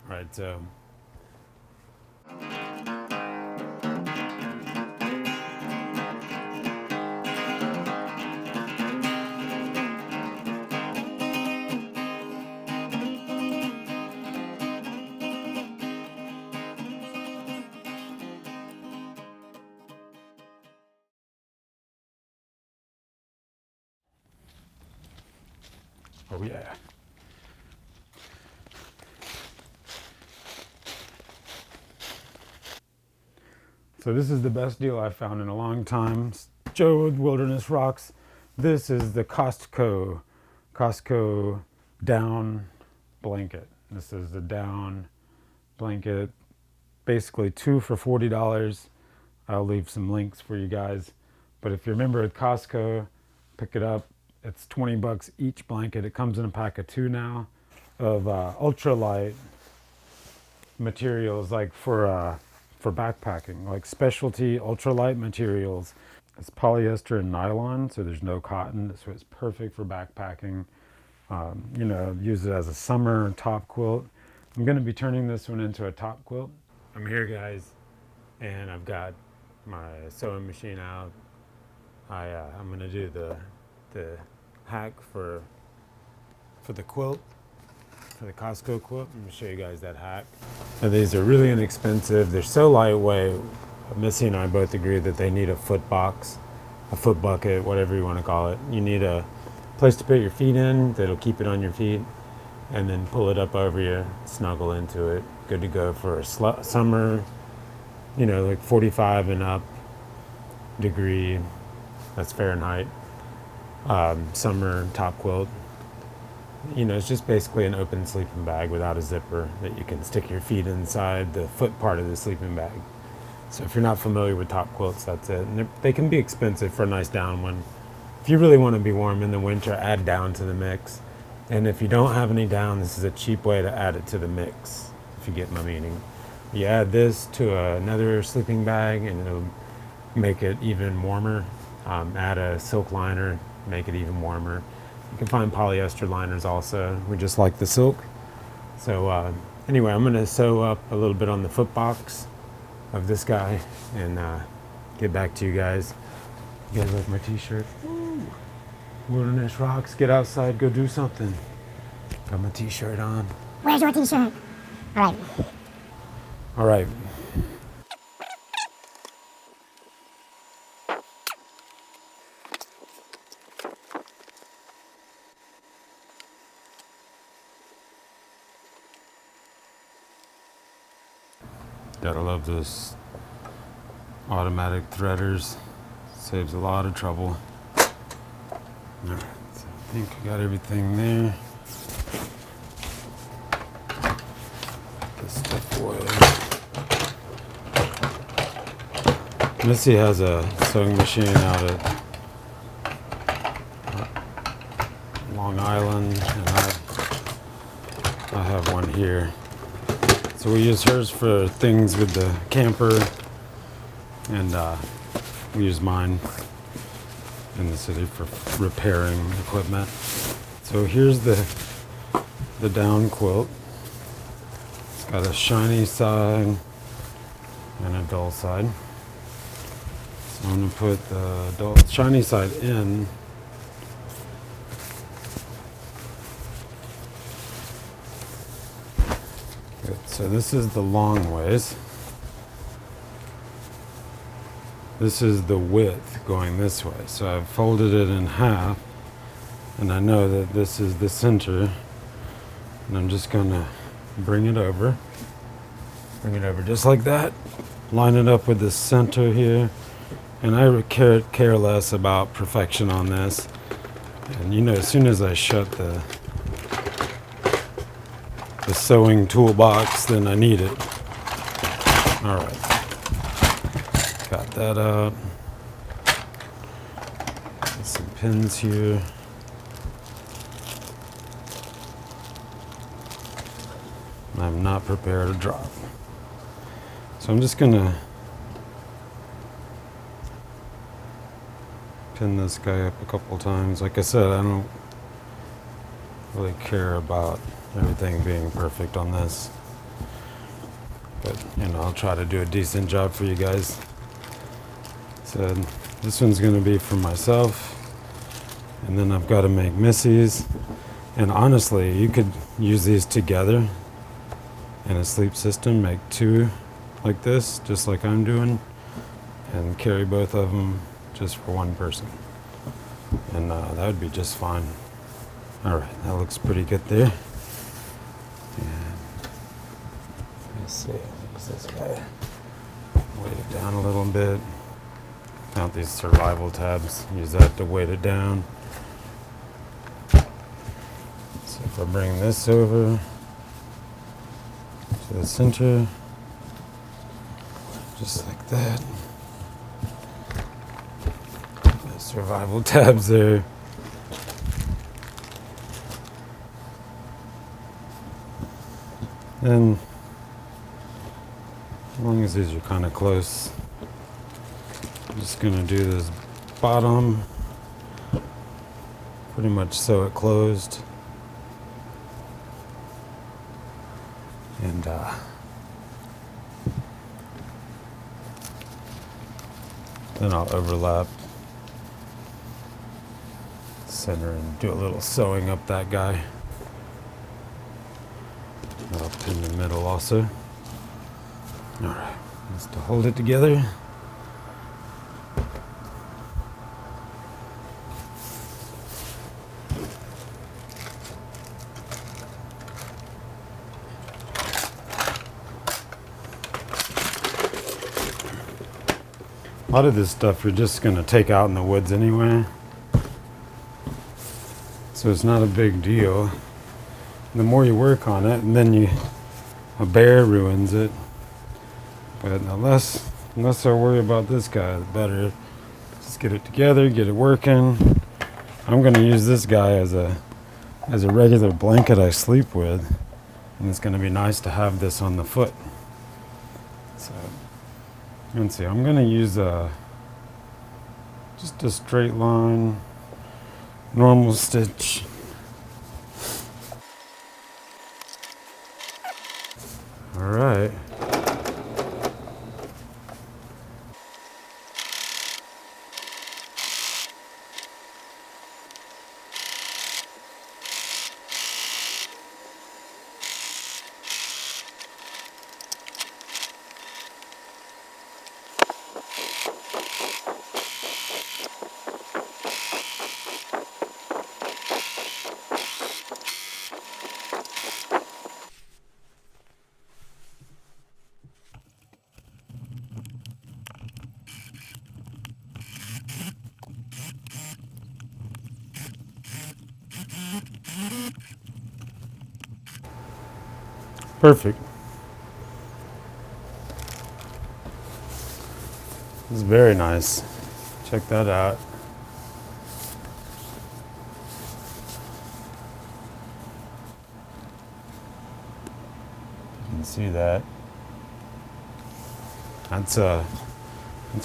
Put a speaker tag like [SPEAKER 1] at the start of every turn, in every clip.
[SPEAKER 1] All right, so oh yeah. So this is the best deal I've found in a long time. Joe with Wilderness Rocks. This is the Costco down blanket. This is the down blanket. Basically two for $40. I'll leave some links for you guys. But if you remember at Costco, pick it up. It's 20 bucks each blanket. It comes in a pack of two now of ultralight materials, like for backpacking, like specialty ultralight materials. It's polyester and nylon, so there's no cotton, so it's perfect for backpacking. Use it as a summer top quilt. I'm going to be turning this one into a top quilt. I'm here, guys, and I've got my sewing machine out. I'm going to do the hack for the quilt. For the Costco quilt. I'm going to show you guys that hack. Now, these are really inexpensive. They're so lightweight. Missy and I both agree that they need a foot box, a foot bucket, whatever you want to call it. You need a place to put your feet in that'll keep it on your feet, and then pull it up over you, snuggle into it. Good to go for a summer, like 45 and up degree. That's Fahrenheit. Summer top quilt. It's just basically an open sleeping bag without a zipper that you can stick your feet inside the foot part of the sleeping bag. So if you're not familiar with top quilts, that's it. And they can be expensive for a nice down one. If you really want to be warm in the winter, add down to the mix. And if you don't have any down, this is a cheap way to add it to the mix, if you get my meaning. You add this to another sleeping bag and it'll make it even warmer. Add a silk liner, make it even warmer. You can find polyester liners also. We just like the silk. So anyway, I'm going to sew up a little bit on the foot box of this guy and get back to you guys. You guys like my t-shirt? Ooh. Wilderness Rocks, get outside, go do something. Got my t-shirt on.
[SPEAKER 2] Where's your t-shirt? All right.
[SPEAKER 1] All right. Gotta love this automatic threaders. Saves a lot of trouble. Alright, so I think I got everything there. Put this stuff away. Missy has a sewing machine out at Long Island, and I have one here. So we use hers for things with the camper, and we use mine in the city for repairing equipment. So here's the down quilt. It's got a shiny side and a dull side. So I'm going to put the shiny side in. Good. So this is the long ways. This is the width going this way. So I've folded it in half, and I know that this is the center, and I'm just going to bring it over just like that. Line it up with the center here, and I care less about perfection on this. And as soon as I shut the sewing toolbox, then I need it. All right. Got that out. Got some pins here. I'm not prepared to drop. So I'm just gonna pin this guy up a couple times. Like I said, I don't really care about everything being perfect on this. but I'll try to do a decent job for you guys. So this one's going to be for myself, and then I've got to make Missy's. And honestly, you could use these together in a sleep system, make two like this, just like I'm doing, and carry both of them just for one person. And that would be just fine. All right, that looks pretty good there. And let's see, use this guy, weight it down a little bit. Found these survival tabs, use that to weight it down. So if I bring this over to the center, just like that. The survival tabs there. And as long as these are kind of close, I'm just going to do this bottom, pretty much sew it closed. And then I'll overlap center and do a little sewing up that guy. I'll pin the middle also. All right, just to hold it together. A lot of this stuff you're just going to take out in the woods anyway, so it's not a big deal. The more you work on it, and then a bear ruins it. But the less I worry about this guy, the better. Just get it together, get it working. I'm going to use this guy as a regular blanket I sleep with, and it's going to be nice to have this on the foot. So. Let's see, I'm going to use just a straight line, normal stitch. All right. Perfect. It's very nice. Check that out. You can see that. That's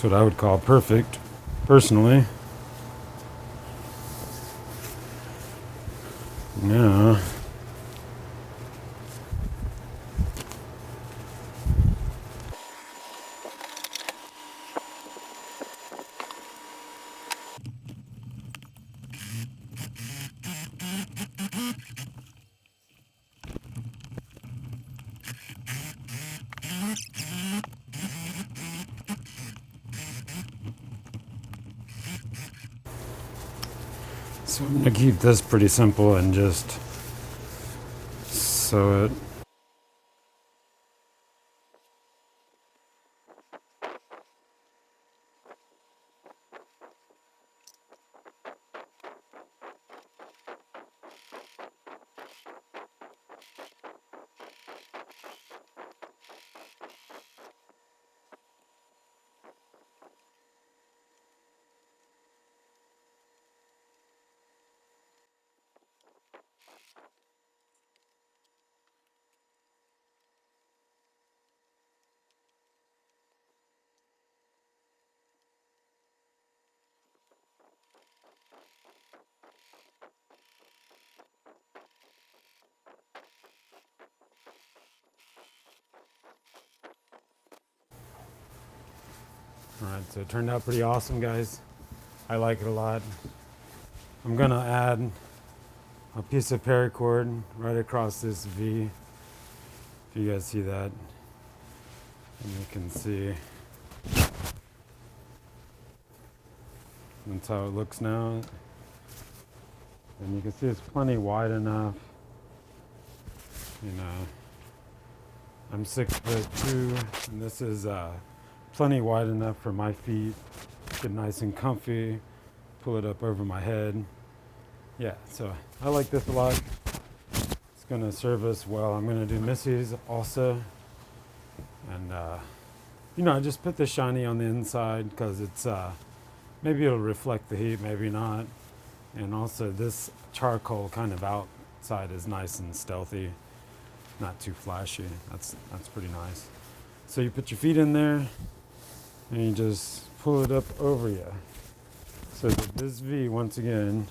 [SPEAKER 1] what I would call perfect, personally. Yeah. So I'm going to keep this pretty simple and just sew it. All right, so it turned out pretty awesome, guys. I like it a lot. I'm gonna add a piece of paracord right across this V. If you guys see that, and you can see that's how it looks now. And you can see it's plenty wide enough. You know, I'm 6'2", and this is plenty wide enough for my feet. Get nice and comfy. Pull it up over my head. Yeah, so I like this a lot. It's gonna serve us well. I'm gonna do Missy's also, and you know, I just put the shiny on the inside because it's maybe it'll reflect the heat, maybe not. And also this charcoal kind of outside is nice and stealthy, not too flashy. That's pretty nice. So you put your feet in there and you just pull it up over you. So that this V, once again,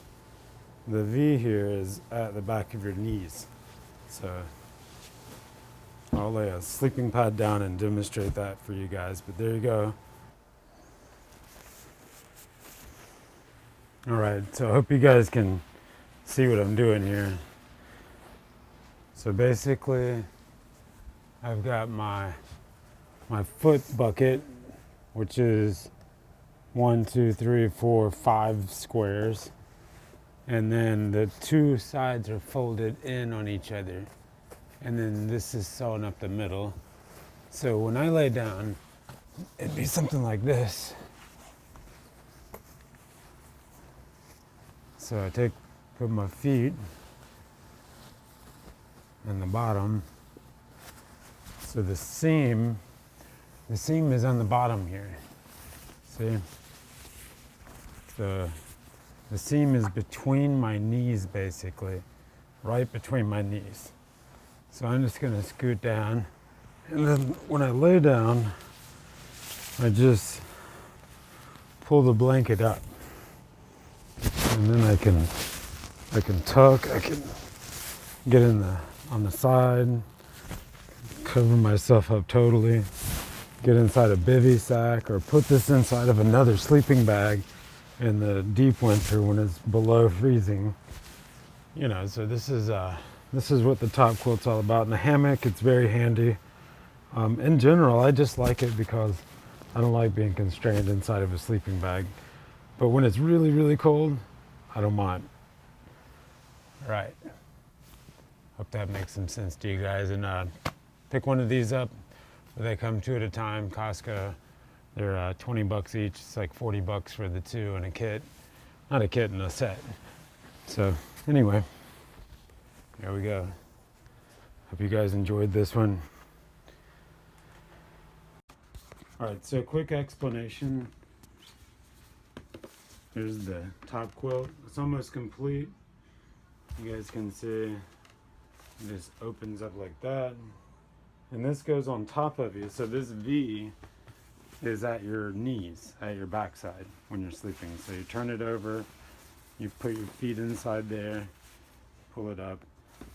[SPEAKER 1] the V here is at the back of your knees. So I'll lay a sleeping pad down and demonstrate that for you guys, but there you go. All right, so I hope you guys can see what I'm doing here. So basically, I've got my foot bucket, which is 1, 2, 3, 4, 5 squares. And then the two sides are folded in on each other. And then this is sewn up the middle. So when I lay down, it'd be something like this. So I put my feet on the bottom. So the seam is on the bottom here. See? The seam is between my knees, basically, right between my knees. So I'm just gonna scoot down, and then when I lay down, I just pull the blanket up, and then I can tuck, I can get on the side, cover myself up totally, get inside a bivy sack, or put this inside of another sleeping bag in the deep winter when it's below freezing. You know, so this is what the top quilt's all about. In the hammock, it's very handy. In general, I just like it because I don't like being constrained inside of a sleeping bag. But when it's really, really cold, I don't mind. Right. Hope that makes some sense to you guys. And pick one of these up. They come 2 at a time. Costco. They're 20 bucks each. It's like 40 bucks for the 2 in a kit. Not a kit, in a set. So anyway, there we go. Hope you guys enjoyed this one. All right, so quick explanation. Here's the top quilt. It's almost complete. You guys can see this opens up like that. And this goes on top of you. So this V is at your knees, at your backside when you're sleeping. So you turn it over, you put your feet inside there, pull it up.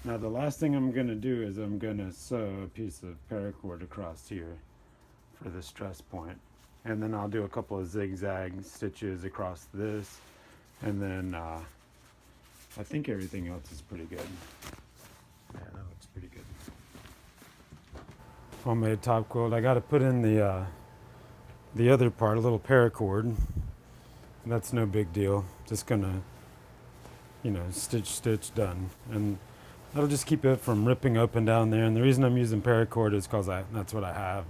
[SPEAKER 1] Now the last thing I'm gonna do is I'm gonna sew a piece of paracord across here for the stress point. And then I'll do a couple of zigzag stitches across this. And then I think everything else is pretty good. Yeah, that looks pretty good. Homemade top quilt. I gotta put in the other part, a little paracord. That's no big deal. Just gonna, you know, stitch, done. And that'll just keep it from ripping open down there. And the reason I'm using paracord is because that's what I have.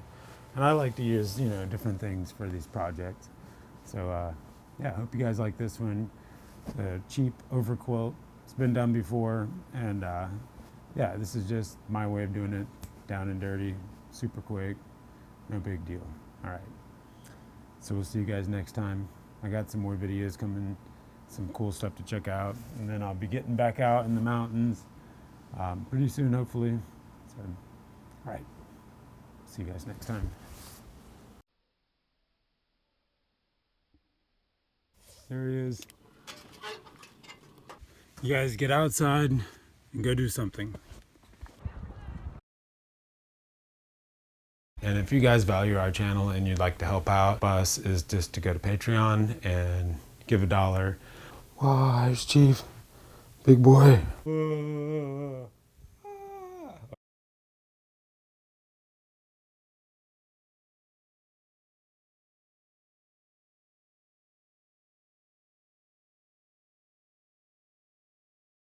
[SPEAKER 1] And I like to use, you know, different things for these projects. So, yeah, I hope you guys like this one. It's a cheap over quilt. It's been done before. And, yeah, this is just my way of doing it. Down and dirty, super quick, no big deal. All right. So we'll see you guys next time. I got some more videos coming, some cool stuff to check out. And then I'll be getting back out in the mountains pretty soon, hopefully. So, all right. See you guys next time. There he is. You guys get outside and go do something. And if you guys value our channel and you'd like to help out us, is just to go to Patreon and give $1. Wow, here's Chief. Big boy.